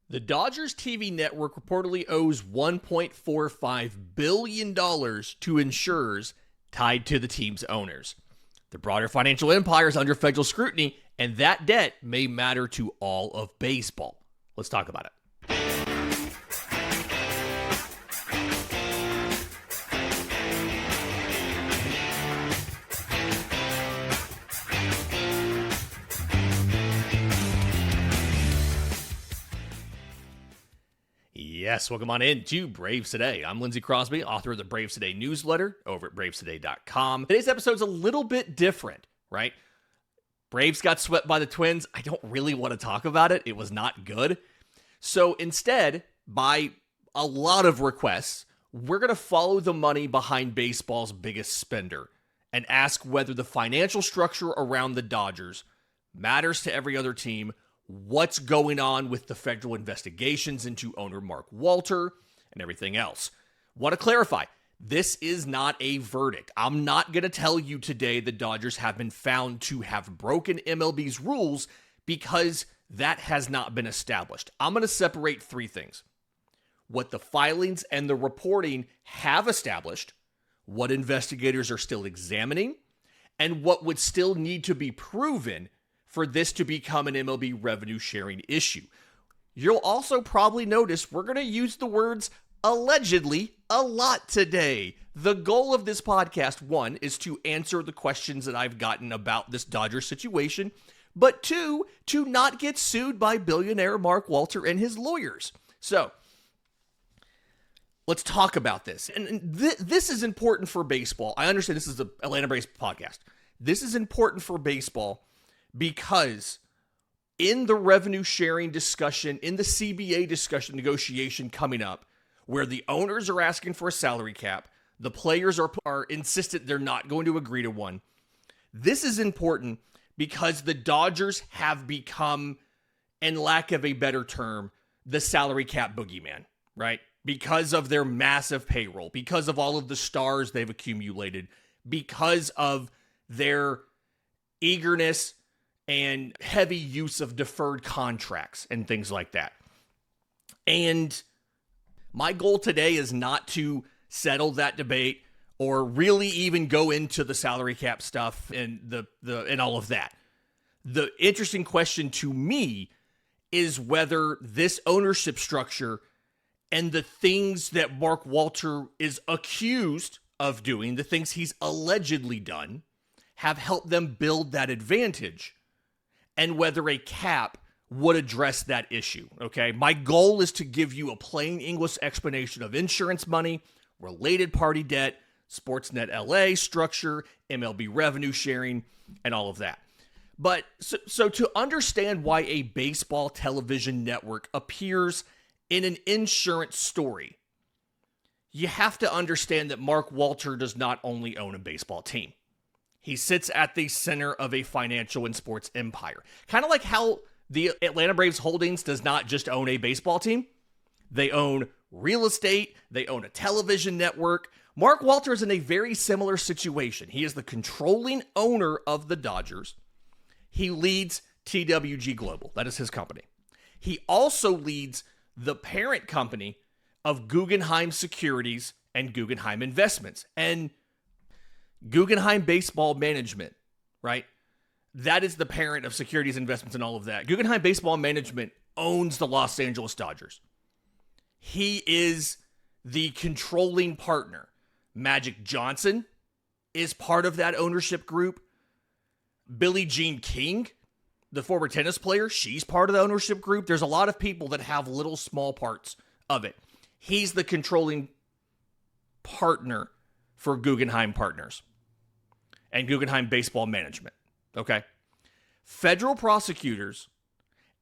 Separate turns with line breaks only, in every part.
The Dodgers TV network reportedly owes $1.45 billion to insurers tied to the team's owners. The broader financial empire is under federal scrutiny, and that debt may matter to all of baseball. Let's talk about it. Yes, welcome on in to Braves Today. I'm Lindsey Crosby, author of the Braves Today newsletter over at bravestoday.com. Today's episode's a little bit different, right? Braves got swept by the Twins. I don't really want to talk about it. It was not good. So instead, by a lot of requests, we're going to follow the money behind baseball's biggest spender and ask whether the financial structure around the Dodgers matters to every other team, what's going on with the federal investigations into owner Mark Walter, and everything else. Want to clarify, this is not a verdict. I'm not going to tell you today the Dodgers have been found to have broken MLB's rules because that has not been established. I'm going to separate three things: what the filings and the reporting have established, what investigators are still examining, and what would still need to be proven for this to become an MLB revenue sharing issue. You'll also probably notice we're going to use the words allegedly a lot today. The goal of this podcast, one, is to answer the questions that I've gotten about this Dodger situation, but two, to not get sued by billionaire Mark Walter and his lawyers. So, let's talk about this. And this is important for baseball. I understand this is the Atlanta Braves podcast. This is important for baseball because in the revenue sharing discussion, in the CBA discussion negotiation coming up, where the owners are asking for a salary cap, the players are insistent they're not going to agree to one. This is important because the Dodgers have become, in lack of a better term, the salary cap boogeyman, right? Because of their massive payroll, because of all of the stars they've accumulated, because of their eagerness and heavy use of deferred contracts and things like that. And my goal today is not to settle that debate or really even go into the salary cap stuff and and all of that. The interesting question to me is whether this ownership structure and the things that Mark Walter is accused of doing, the things he's allegedly done, have helped them build that advantage, and whether a cap would address that issue, okay? My goal is to give you a plain English explanation of insurance money, related party debt, SportsNet LA structure, MLB revenue sharing, and all of that. But so to understand why a baseball television network appears in an insurance story, you have to understand that Mark Walter does not only own a baseball team. He sits at the center of a financial and sports empire. Kind of like how the Atlanta Braves Holdings does not just own a baseball team. They own real estate. They own a television network. Mark Walter is in a very similar situation. He is the controlling owner of the Dodgers. He leads TWG Global. That is his company. He also leads the parent company of Guggenheim Securities and Guggenheim Investments. And Guggenheim Baseball Management, right? That is the parent of Securities Investments and all of that. Guggenheim Baseball Management owns the Los Angeles Dodgers. He is the controlling partner. Magic Johnson is part of that ownership group. Billie Jean King, the former tennis player, she's part of the ownership group. There's a lot of people that have little small parts of it. He's the controlling partner for Guggenheim Partners and Guggenheim Baseball Management, okay? Federal prosecutors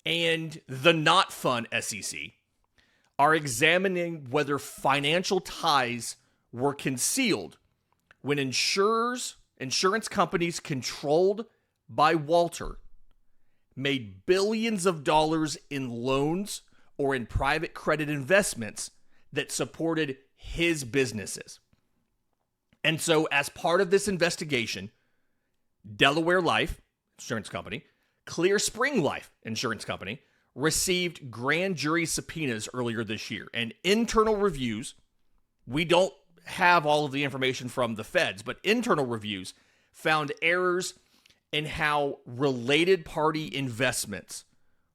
and the not fun SEC are examining whether financial ties were concealed when insurance companies controlled by Walter made billions of dollars in loans or in private credit investments that supported his businesses. And so as part of this investigation, Delaware Life Insurance Company, Clear Spring Life Insurance Company, received grand jury subpoenas earlier this year, and internal reviews, we don't have all of the information from the feds, but internal reviews found errors in how related party investments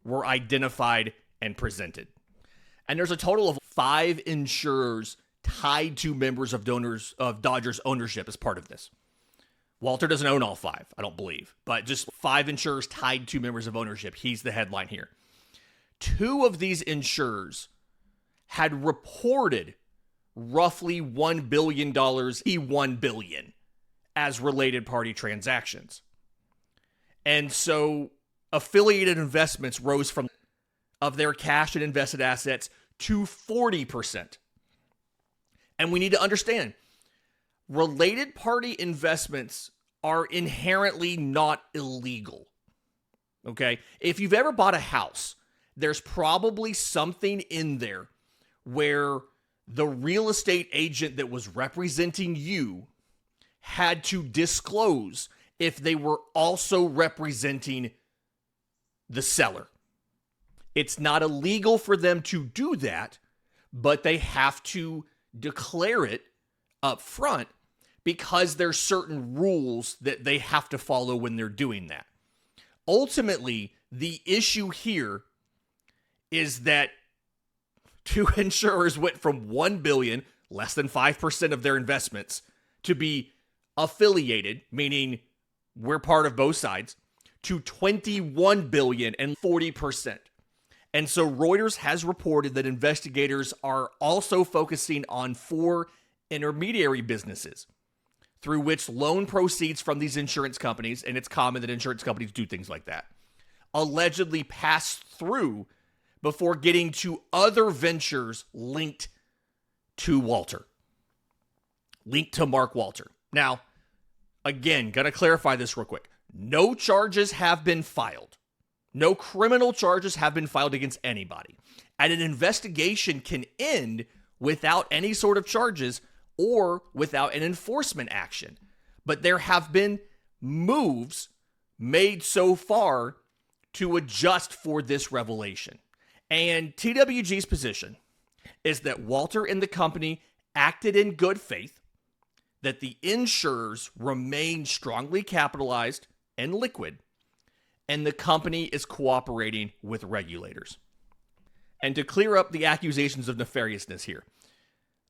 were identified and presented. And there's a total of 5 insurers tied to members of Dodgers ownership as part of this. Walter doesn't own all 5, I don't believe, but just 5 insurers tied to members of ownership. He's the headline here. 2 of these insurers had reported roughly $1 billion, $1 billion as related party transactions. And so affiliated investments rose from of their cash and invested assets to 40%. And we need to understand, related party investments are inherently not illegal. Okay? If you've ever bought a house, there's probably something in there where the real estate agent that was representing you had to disclose if they were also representing the seller. It's not illegal for them to do that, but they have to declare it up front because there's certain rules that they have to follow when they're doing that. Ultimately, the issue here is that 2 insurers went from $1 billion, less than 5% of their investments, to be affiliated, meaning we're part of both sides, to $21 billion and 40%. And so Reuters has reported that investigators are also focusing on 4 intermediary businesses through which loan proceeds from these insurance companies, and it's common that insurance companies do things like that, allegedly pass through before getting to other ventures linked to Walter, linked to Mark Walter. Now, again, got to clarify this real quick. No charges have been filed. No criminal charges have been filed against anybody. And an investigation can end without any sort of charges or without an enforcement action. But there have been moves made so far to adjust for this revelation. And TWG's position is that Walter and the company acted in good faith, that the insurers remain strongly capitalized and liquid, and the company is cooperating with regulators. And to clear up the accusations of nefariousness here,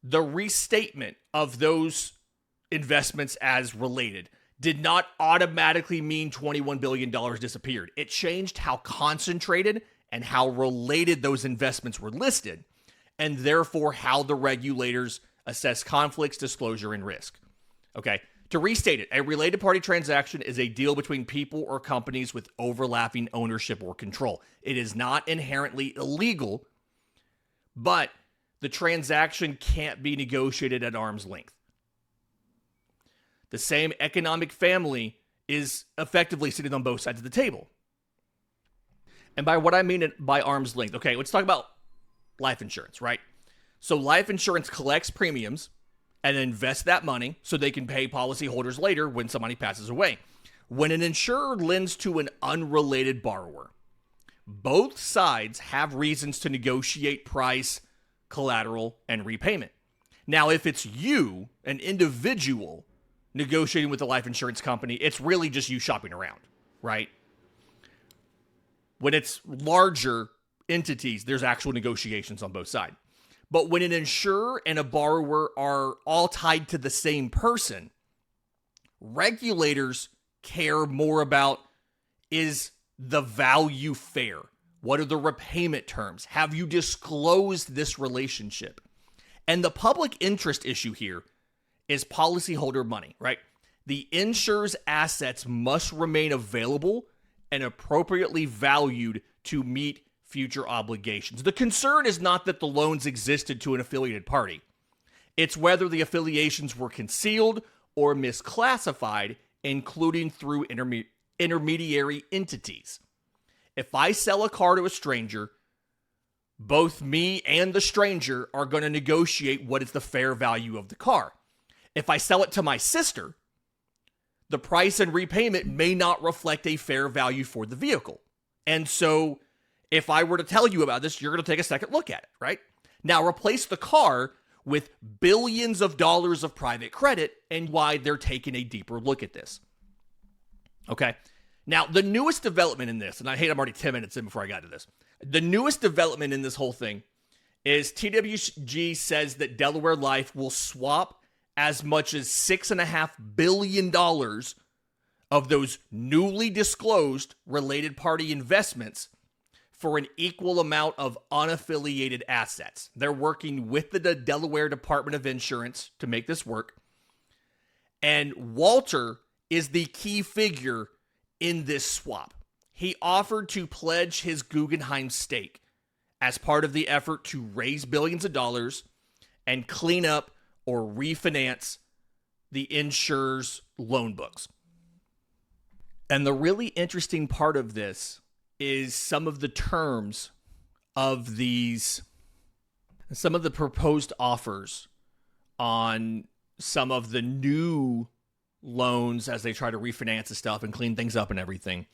the restatement of those investments as related did not automatically mean $21 billion disappeared. It changed how concentrated and how related those investments were listed, and therefore how the regulators assess conflicts, disclosure, and risk. Okay, to restate it, a related party transaction is a deal between people or companies with overlapping ownership or control. It is not inherently illegal, but the transaction can't be negotiated at arm's length. The same economic family is effectively sitting on both sides of the table. And by what I mean by arm's length, okay, let's talk about life insurance, right? So life insurance collects premiums and invests that money so they can pay policyholders later when somebody passes away. When an insurer lends to an unrelated borrower, both sides have reasons to negotiate price, collateral, and repayment. Now, if it's you, an individual, negotiating with a life insurance company, it's really just you shopping around, right? When it's larger entities, there's actual negotiations on both sides. But when an insurer and a borrower are all tied to the same person, regulators care more about, is the value fair? What are the repayment terms? Have you disclosed this relationship? And the public interest issue here is policyholder money, right? The insurer's assets must remain available and appropriately valued to meet future obligations. The concern is not that the loans existed to an affiliated party. It's whether the affiliations were concealed or misclassified, including through intermediary entities. If I sell a car to a stranger, both me and the stranger are going to negotiate what is the fair value of the car. If I sell it to my sister, the price and repayment may not reflect a fair value for the vehicle. And so If I were to tell you about this, you're going to take a second look at it, right? Now, replace the car with billions of dollars of private credit and why they're taking a deeper look at this. Okay. Now, the newest development in this, and I hate I'm already 10 minutes in before I got to this. The newest development in this whole thing is TWG says that Delaware Life will swap as much as $6.5 billion of those newly disclosed related party investments for an equal amount of unaffiliated assets. They're working with the Delaware Department of Insurance to make this work. And Walter is the key figure in this swap. He offered to pledge his Guggenheim stake as part of the effort to raise billions of dollars and clean up or refinance the insurers' loan books. And the really interesting part of this is some of the terms of these, some of the proposed offers on some of the new loans as they try to refinance the stuff and clean things up and everything.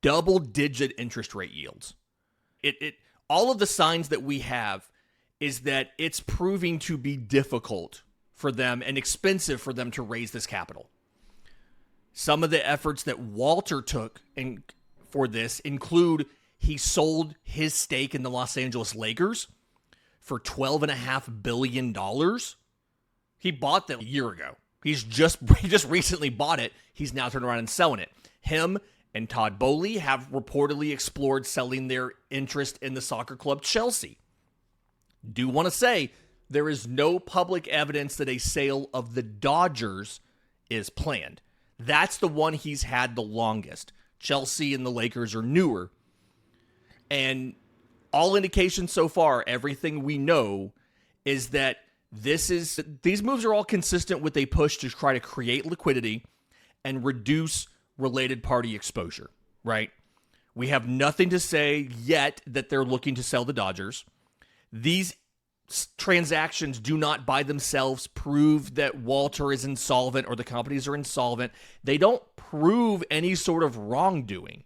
Double-digit interest rate yields. All of the signs that we have is that it's proving to be difficult for them and expensive for them to raise this capital. Some of the efforts that Walter took for this include he sold his stake in the Los Angeles Lakers for $12.5 billion. He bought them a year ago. He just recently bought it. He's now turned around and selling it. Him and Todd Boehly have reportedly explored selling their interest in the soccer club Chelsea. Do want to say there is no public evidence that a sale of the Dodgers is planned. That's the one he's had the longest. Chelsea and the Lakers are newer. And all indications so far, everything we know, is that these moves are all consistent with a push to try to create liquidity and reduce related party exposure, right? We have nothing to say yet that they're looking to sell the Dodgers. These transactions do not by themselves prove that Walter is insolvent or the companies are insolvent. They don't prove any sort of wrongdoing.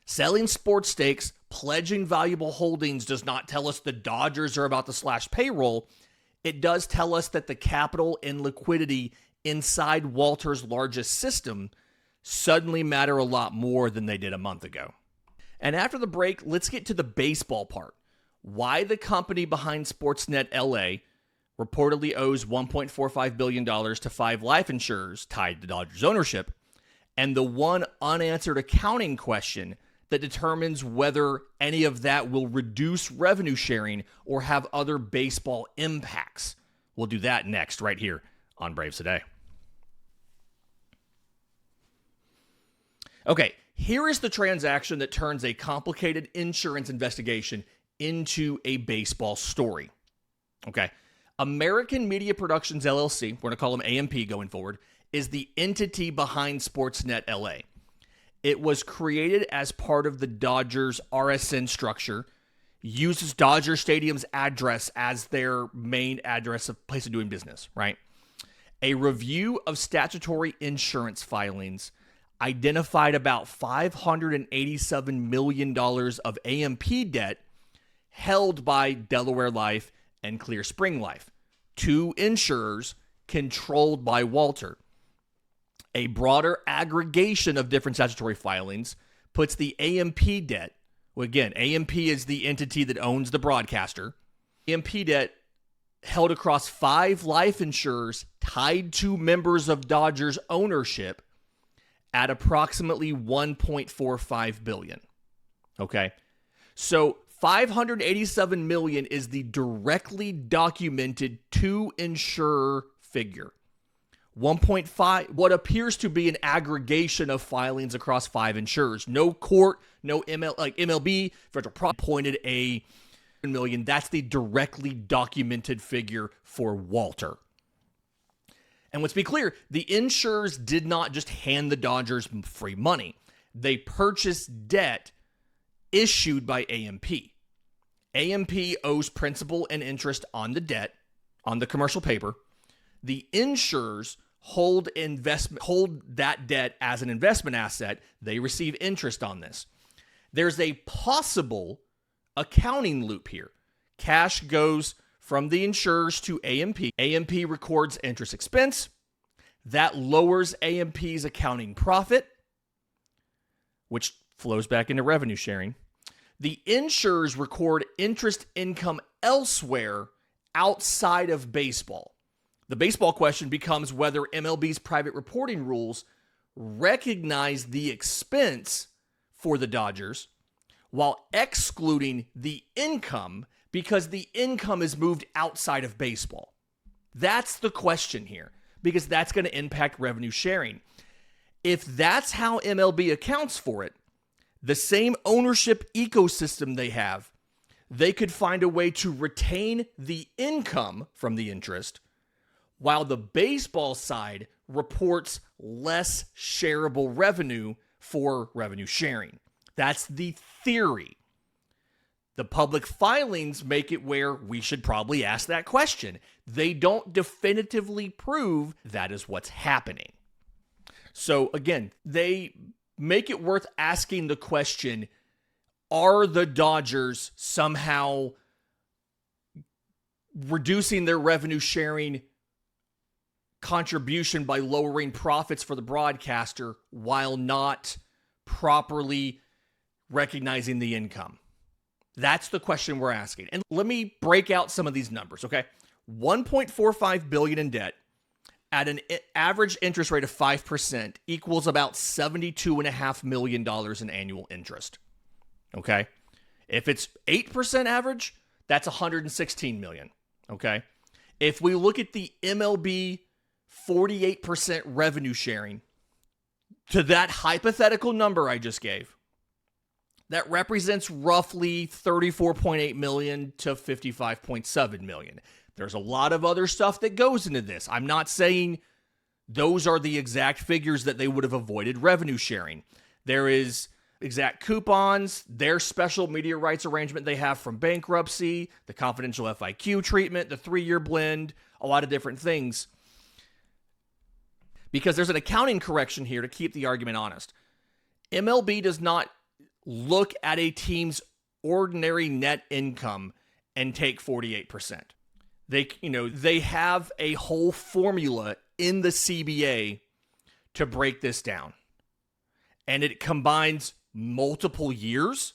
Selling sports stakes, pledging valuable holdings does not tell us the Dodgers are about to slash payroll. It does tell us that the capital and liquidity inside Walter's largest system suddenly matter a lot more than they did a month ago. And after the break, let's get to the baseball part. Why the company behind SportsNet LA reportedly owes $1.45 billion to 5 life insurers tied to Dodgers ownership, and the one unanswered accounting question that determines whether any of that will reduce revenue sharing or have other baseball impacts. We'll do that next, right here on Braves Today. Okay, here is the transaction that turns a complicated insurance investigation into a baseball story. Okay, American Media Productions LLC, we're going to call them AMP going forward, is the entity behind SportsNet LA. It was created as part of the Dodgers RSN structure, uses Dodger Stadium's address as their main address of place of doing business, right? A review of statutory insurance filings identified about $587 million of AMP debt held by Delaware Life and Clear Spring Life, 2 insurers controlled by Walter. A broader aggregation of different statutory filings puts the AMP debt, well, again, AMP is the entity that owns the broadcaster, AMP debt held across 5 life insurers tied to members of Dodgers ownership at approximately $1.45 billion. Okay, so $587 million is the directly documented 2 insurer figure. 1.5, what appears to be an aggregation of filings across 5 insurers. No court, no MLB, federal appointed a million. That's the directly documented figure for Walter. And let's be clear, the insurers did not just hand the Dodgers free money. They purchased debt issued by AMP. AMP owes principal and interest on the debt, on the commercial paper. The insurers hold that debt as an investment asset. They receive interest on this. There's a possible accounting loop here. Cash goes from the insurers to AMP. AMP records interest expense. That lowers AMP's accounting profit, which flows back into revenue sharing. The insurers record interest income elsewhere outside of baseball. The baseball question becomes whether MLB's private reporting rules recognize the expense for the Dodgers while excluding the income because the income is moved outside of baseball. That's the question here, because that's going to impact revenue sharing. If that's how MLB accounts for it, the same ownership ecosystem they have, they could find a way to retain the income from the interest while the baseball side reports less shareable revenue for revenue sharing. That's the theory. The public filings make it where we should probably ask that question. They don't definitively prove that is what's happening. So again, they make it worth asking the question, are the Dodgers somehow reducing their revenue sharing contribution by lowering profits for the broadcaster while not properly recognizing the income? That's the question we're asking. And let me break out some of these numbers, okay? $1.45 billion in debt at an average interest rate of 5% equals about $72.5 million in annual interest, okay? If it's 8% average, that's $116 million, okay? If we look at the MLB 48% revenue sharing to that hypothetical number I just gave, that represents roughly $34.8 million to $55.7 million. There's a lot of other stuff that goes into this. I'm not saying those are the exact figures that they would have avoided revenue sharing. There is exact coupons, their special media rights arrangement they have from bankruptcy, the confidential FIQ treatment, the 3-year blend, a lot of different things. Because there's an accounting correction here to keep the argument honest. MLB does not look at a team's ordinary net income and take 48%. They have a whole formula in the CBA to break this down. And it combines multiple years.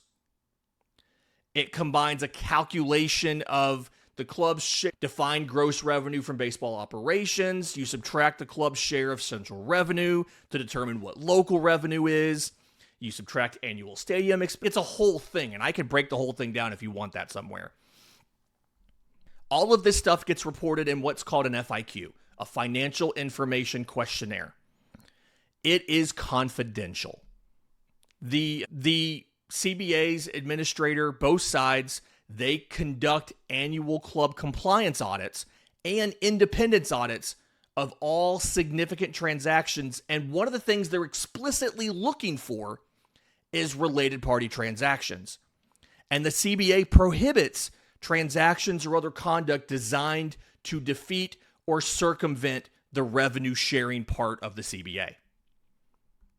It combines a calculation of the club's defined gross revenue from baseball operations. You subtract the club's share of central revenue to determine what local revenue is. You subtract annual stadium expense. It's a whole thing, and I could break the whole thing down if you want that somewhere. All of this stuff gets reported in what's called an FIQ, a financial information questionnaire. It is confidential. The CBA's administrator, both sides, they conduct annual club compliance audits and independence audits of all significant transactions, and one of the things they're explicitly looking for is related party transactions. And the CBA prohibits transactions or other conduct designed to defeat or circumvent the revenue sharing part of the CBA.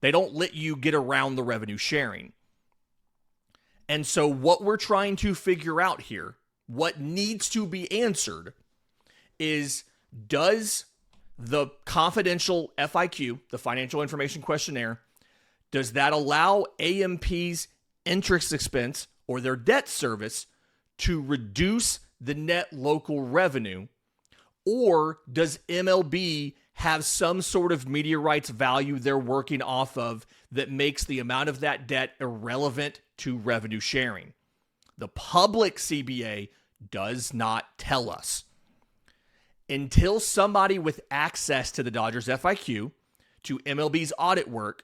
They don't let you get around the revenue sharing. And so what we're trying to figure out here, what needs to be answered, is does the confidential FIQ, the financial information questionnaire, does that allow AMP's interest expense or their debt service to reduce the net local revenue? Or does MLB have some sort of media rights value they're working off of that makes the amount of that debt irrelevant to revenue sharing? The public CBA does not tell us. Until somebody with access to the Dodgers FIQ, to MLB's audit work,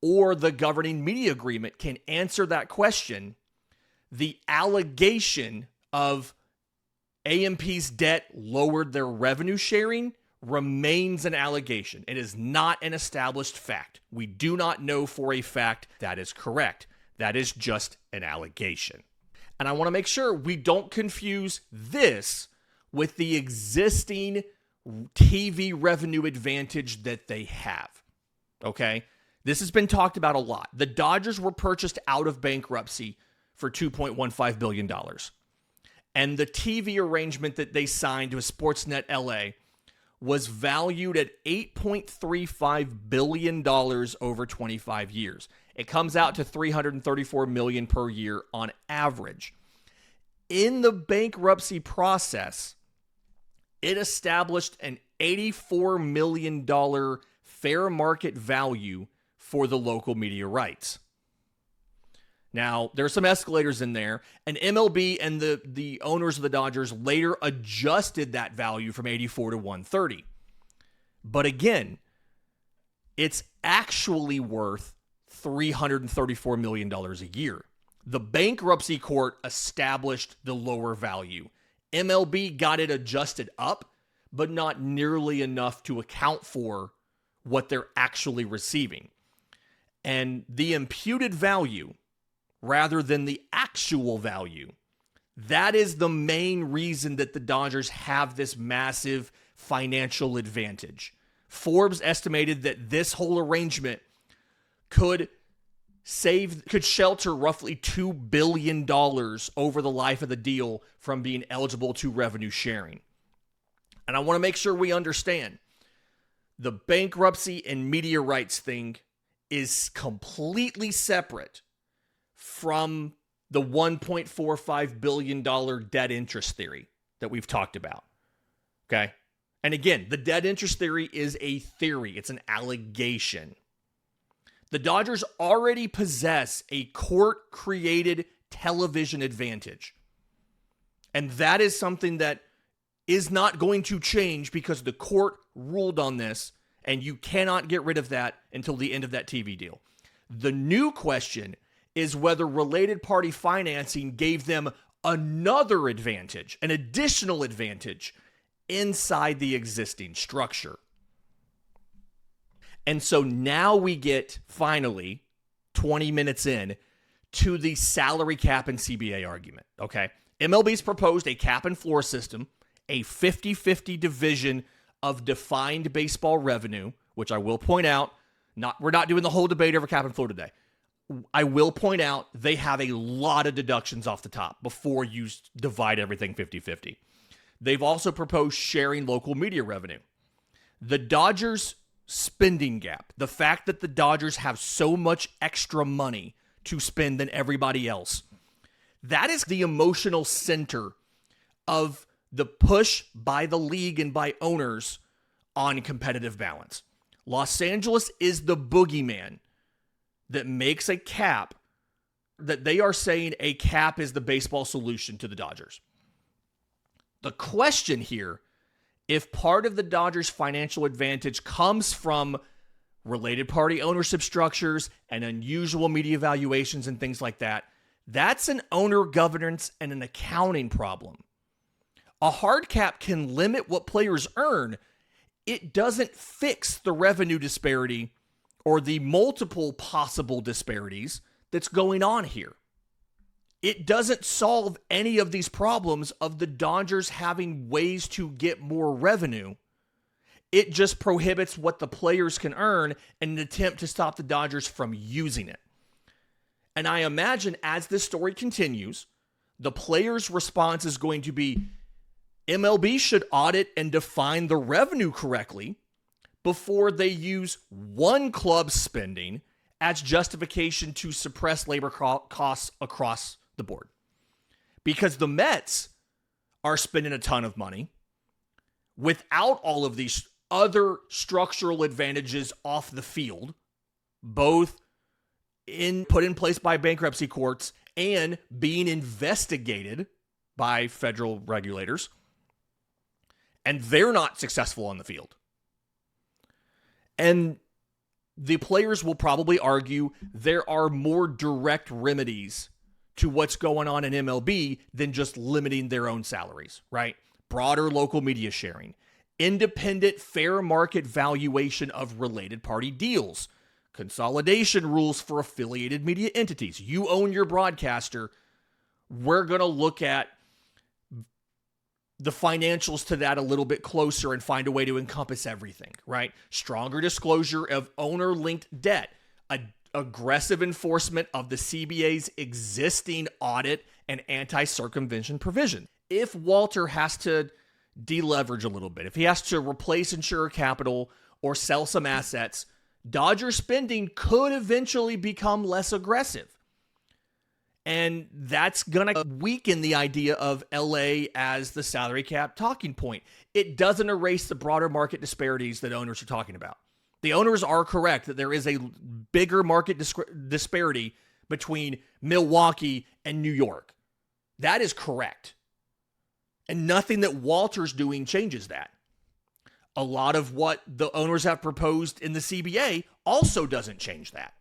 or the governing media agreement can answer that question, the allegation of AMP's debt lowered their revenue sharing remains an allegation. It is not an established fact. We do not know for a fact that is correct. That is just an allegation. And I want to make sure we don't confuse this with the existing TV revenue advantage that they have. Okay? This has been talked about a lot. The Dodgers were purchased out of bankruptcy for $2.15 billion. And the TV arrangement that they signed with SportsNet LA was valued at $8.35 billion over 25 years. It comes out to $334 million per year on average. In the bankruptcy process, it established an $84 million fair market value for the local media rights. Now, there's some escalators in there, and MLB and the owners of the Dodgers later adjusted that value from 84 to 130. But again, it's actually worth $334 million a year. The bankruptcy court established the lower value. MLB got it adjusted up, but not nearly enough to account for what they're actually receiving. And the imputed value, rather than the actual value, that is the main reason that the Dodgers have this massive financial advantage. Forbes estimated that this whole arrangement could shelter roughly $2 billion over the life of the deal from being eligible to revenue sharing. And I want to make sure we understand the bankruptcy and media rights thing is completely separate from the $1.45 billion debt interest theory that we've talked about. Okay? And again, the debt interest theory is a theory. It's an allegation. The Dodgers already possess a court-created television advantage. And that is something that is not going to change because the court ruled on this, and you cannot get rid of that until the end of that TV deal. The new question is whether related party financing gave them another advantage, an additional advantage inside the existing structure. And so now we get, finally, 20 minutes in, to the salary cap and CBA argument, okay? MLB's proposed a cap and floor system, a 50-50 division of defined baseball revenue, which I will point out, we're not doing the whole debate over cap and floor today. I will point out they have a lot of deductions off the top before you divide everything 50-50. They've also proposed sharing local media revenue. The Dodgers' spending gap, the fact that the Dodgers have so much extra money to spend than everybody else, that is the emotional center of the push by the league and by owners on competitive balance. Los Angeles is the boogeyman that makes a cap, that they are saying a cap is the baseball solution to the Dodgers. The question here, if part of the Dodgers' financial advantage comes from related party ownership structures and unusual media valuations and things like that, that's an owner governance and an accounting problem. A hard cap can limit what players earn. It doesn't fix the revenue disparity or the multiple possible disparities that's going on here. It doesn't solve any of these problems of the Dodgers having ways to get more revenue. It just prohibits what the players can earn in an attempt to stop the Dodgers from using it. And I imagine as this story continues, the players' response is going to be MLB should audit and define the revenue correctly before they use one club's spending as justification to suppress labor costs across the board. Because the Mets are spending a ton of money without all of these other structural advantages off the field, both put in place by bankruptcy courts and being investigated by federal regulators. And they're not successful on the field. And the players will probably argue there are more direct remedies to what's going on in MLB than just limiting their own salaries, right? Broader local media sharing, independent fair market valuation of related party deals, consolidation rules for affiliated media entities. You own your broadcaster. We're going to look at the financials to that a little bit closer and find a way to encompass everything, right? Stronger disclosure of owner-linked debt. aggressive enforcement of the CBA's existing audit and anti-circumvention provision. If Walter has to deleverage a little bit, if he has to replace insurer capital or sell some assets, Dodger spending could eventually become less aggressive. And that's going to weaken the idea of LA as the salary cap talking point. It doesn't erase the broader market disparities that owners are talking about. The owners are correct that there is a bigger market disparity between Milwaukee and New York. That is correct. And nothing that Walter's doing changes that. A lot of what the owners have proposed in the CBA also doesn't change that.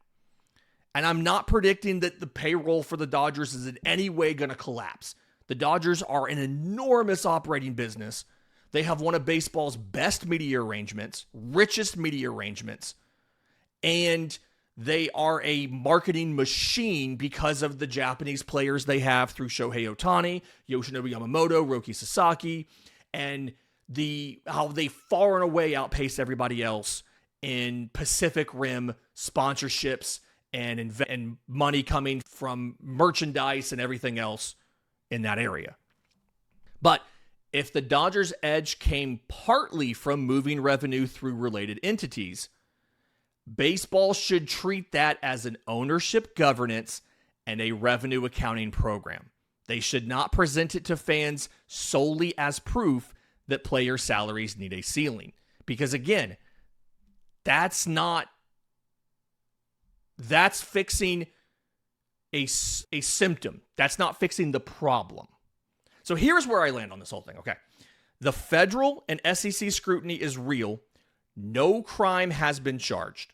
And I'm not predicting that the payroll for the Dodgers is in any way going to collapse. The Dodgers are an enormous operating business. They have one of baseball's best media arrangements, richest media arrangements, and they are a marketing machine because of the Japanese players they have through Shohei Ohtani, Yoshinobu Yamamoto, Roki Sasaki, and how they far and away outpace everybody else in Pacific Rim sponsorships and money coming from merchandise and everything else in that area. But if the Dodgers' edge came partly from moving revenue through related entities, baseball should treat that as an ownership governance and a revenue accounting program. They should not present it to fans solely as proof that player salaries need a ceiling. Because again, that's fixing a symptom. That's not fixing the problem. So here's where I land on this whole thing. Okay. The federal and SEC scrutiny is real. No crime has been charged.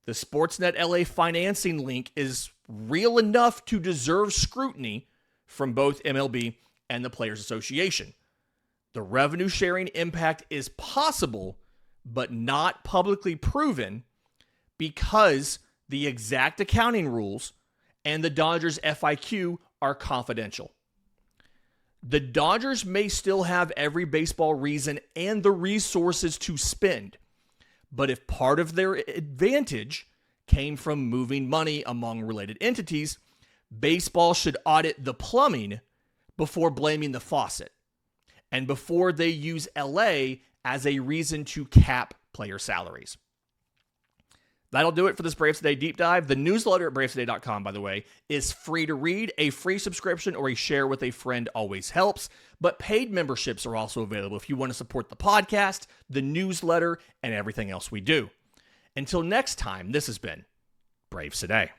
The SportsNet LA financing link is real enough to deserve scrutiny from both MLB and the Players Association. The revenue sharing impact is possible, but not publicly proven because the exact accounting rules and the Dodgers FIQ are confidential. The Dodgers may still have every baseball reason and the resources to spend, but if part of their advantage came from moving money among related entities, baseball should audit the plumbing before blaming the faucet, and before they use LA as a reason to cap player salaries. That'll do it for this Braves Today deep dive. The newsletter at bravestoday.com, by the way, is free to read. A free subscription or a share with a friend always helps, but paid memberships are also available if you want to support the podcast, the newsletter, and everything else we do. Until next time, this has been Braves Today.